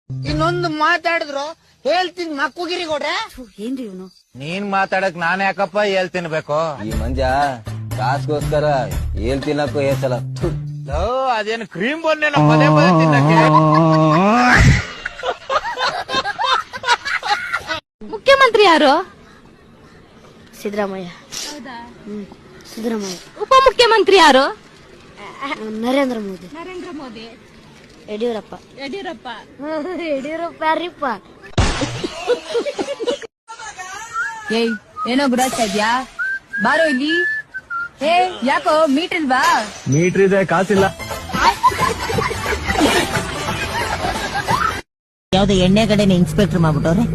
ಇನ್ನೊಂದು ಮಾತಾಡಿದ್ರು ಹೇಳ್ತೀನಿ ಮಕ್ಕುಗಿರಿ ಕೊಡ್ರೆ. ಏನ್ರಿ ಇವನು? ನೀನ್ ಮಾತಾಡಕ್ ನಾನ್ ಯಾಕಪ್ಪ ಹೇಳ್ ತಿನ್ಬೇಕು? ಈ ಮಂಜ ಕಾಸ್ಗೋಸ್ಕರ ಏಲ್ ತಿನ್ನಕ್ಕೂ ಏಸಲ್ಲ. ಅದೇನು ಕ್ರೀಮ್ ಬನ್ನೇನೋ ಪದೇ ಪದೇ ತಿನ್ನಕ್ಕೆ. ಮುಖ್ಯಮಂತ್ರಿ ಯಾರು? ಸಿದ್ದರಾಮಯ್ಯ. ಸಿದ್ದರಾಮಯ್ಯ. ಉಪಮುಖ್ಯಮಂತ್ರಿ ಯಾರು? ನರೇಂದ್ರ ಮೋದಿ. ಯಡಿಯೂರಪ್ಪ. ಯಡಿಯೂರಪ್ಪ ಯಾರಿಪ್ಪ? ಏಯ್, ಏನೋ ಗುರಾಸ್ತಾ ಇದ್ಯಾ? ಬಾರೋ ಇಲ್ಲಿ. ಹೇ, ಯಾಕೋ ಮೀಟರ್ ಇಲ್ವಾ? ಮೀಟರ್ ಇದೆ, ಕಾಸಿಲ್ಲ. ಯಾವ್ದು ಎಣ್ಣೆ ಕಡೆನ ಇನ್ಸ್ಪೆಕ್ಟರ್ ಮಾಡ್ಬಿಟ್ಟವ್ರೆ.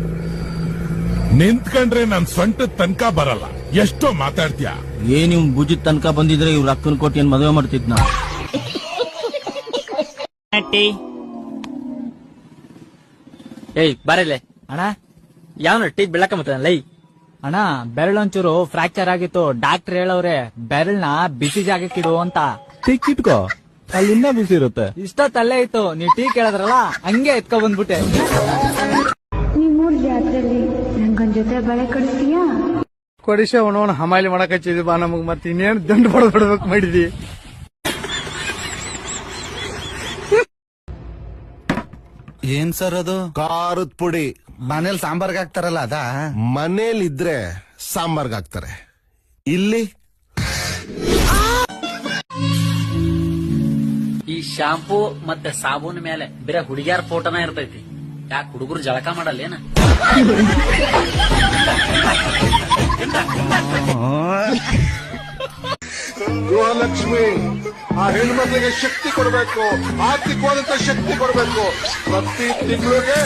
ನಿಂತ್ಕೊಂಡ್ರೆ ನನ್ ಸ್ವಂತ ತನಕ ಬರಲ್ಲ. ಎಷ್ಟೋ ಮಾತಾಡ್ತೀಯ. ಏನ್ ಇವ್ ಭುಜದ ತನಕ ಬಂದಿದ್ರೆ ಇವ್ರ ಅಕ್ಕನ ಕೊಟ್ಟು ಏನ್ ಮದುವೆ ಮಾಡ್ತಿದ್ನ. ಏಯ್ ಬರಲೆ ಅಣ್ಣ, ಯಾವನ ಟೀ ಬೆಳಕ ಮತ್ತ ಲೈ ಅಣ್ಣ ಬೆರಳೊಂಚೂರು ಫ್ರಾಕ್ಚರ್ ಆಗಿತ್ತು. ಡಾಕ್ಟರ್ ಹೇಳವ್ರೆ ಬೆರಳ್ನ ಬಿಸಿ ಜಾಗಕ್ಕಿಡು ಅಂತ. ತಿಕ್ಕಿಟ್ಕೋ, ಅಲ್ಲಿಂದ ಬಿಸಿ ಇರುತ್ತೆ. ಇಷ್ಟೊತ್ತಲ್ಲೇ ಇತ್ತು, ನೀವ್ ಟೀ ಕೇಳಿದ್ರಲ್ಲ ಹಂಗೆ ಎತ್ಕೊ ಬಂದ್ಬಿಟ್ಟೆ. ನಿಮ್ಮೂರ್ ಜಾತ್ರೆಲಿ ನಂಗೊಂದ್ ಜೊತೆ ಬಳೆ ಕೊಡಿಸ್ತೀಯಾ? ಕೊಡಿಸ ಅವನವನ್ ಹಮಾಲಿ ಮಾಡಕ್ ಹಚ್ಚಿದ್ವಿ ಬಾ ನಮಗ್. ಮತ್ತೆ ಇನ್ನೇನ್ ದಂಡ ಹೊಡೆದ್ಬಿಡ್ಬೇಕು ಮಾಡಿದ್ವಿ. ಏನ್ ಸರ್ ಅದು? ಖಾರದ ಪುಡಿ. ಮನೇಲಿ ಸಾಂಬಾರ್ಗೆ ಹಾಕ್ತಾರಲ್ಲ ಅದ? ಮನೇಲಿದ್ರೆ ಸಾಂಬಾರ್ಗ್ ಹಾಕ್ತಾರೆ. ಇಲ್ಲಿ ಈ ಶಾಂಪೂ ಮತ್ತೆ ಸಾಬೂನ್ ಮೇಲೆ ಬೇರೆ ಹುಡುಗಿಯಾರ ಫೋಟೋನ ಇರ್ತೈತಿ. ಯಾಕೆ ಹುಡುಗರು ಜಳಕ ಮಾಡಲ್ಲೇನ? ಗೃಹಲಕ್ಷ್ಮಿ ಆ ಹೆಣ್ಮಕ್ಳಿಗೆ ಶಕ್ತಿ ಕೊಡಬೇಕು, ಆರ್ಥಿಕವಾದಂತ ಶಕ್ತಿ ಕೊಡಬೇಕು. ಪ್ರತಿ ತಿಂಗಳಿಗೆ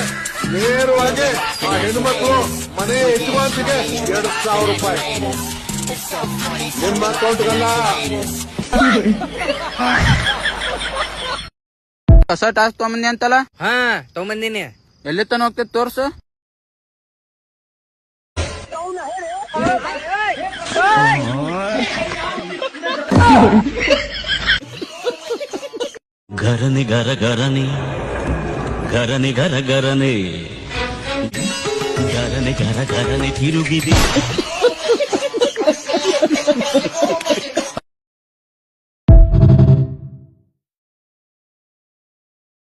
ನೇರವಾಗಿ ಆ ಹೆಣ್ಮಕ್ಳು ಮನೆ ಯಜಮಾನ್ತಿಗೆ 2,000 ರೂಪಾಯಿ ನಿಮ್ಮ ಅಕೌಂಟ್ಗಲ್ಲ. ಹೊಸ ಟಾಸ್ಕ್ ತಗೊಂಬಂದಿ ಅಂತಲ್ಲ? ಹಾ ತಗೊಂಬಂದಿನಿ. ಎಲ್ಲಿ ತನ ಹೋಗ್ತೈತಿ ತೋರ್ಸು. ಗರನಿ ಗರ ಗರನಿ ಗರನಿ ಗರ ಗರನಿ ಗರನಿ ಗರ ಗರನಿ ತಿರುಗಿದೆ.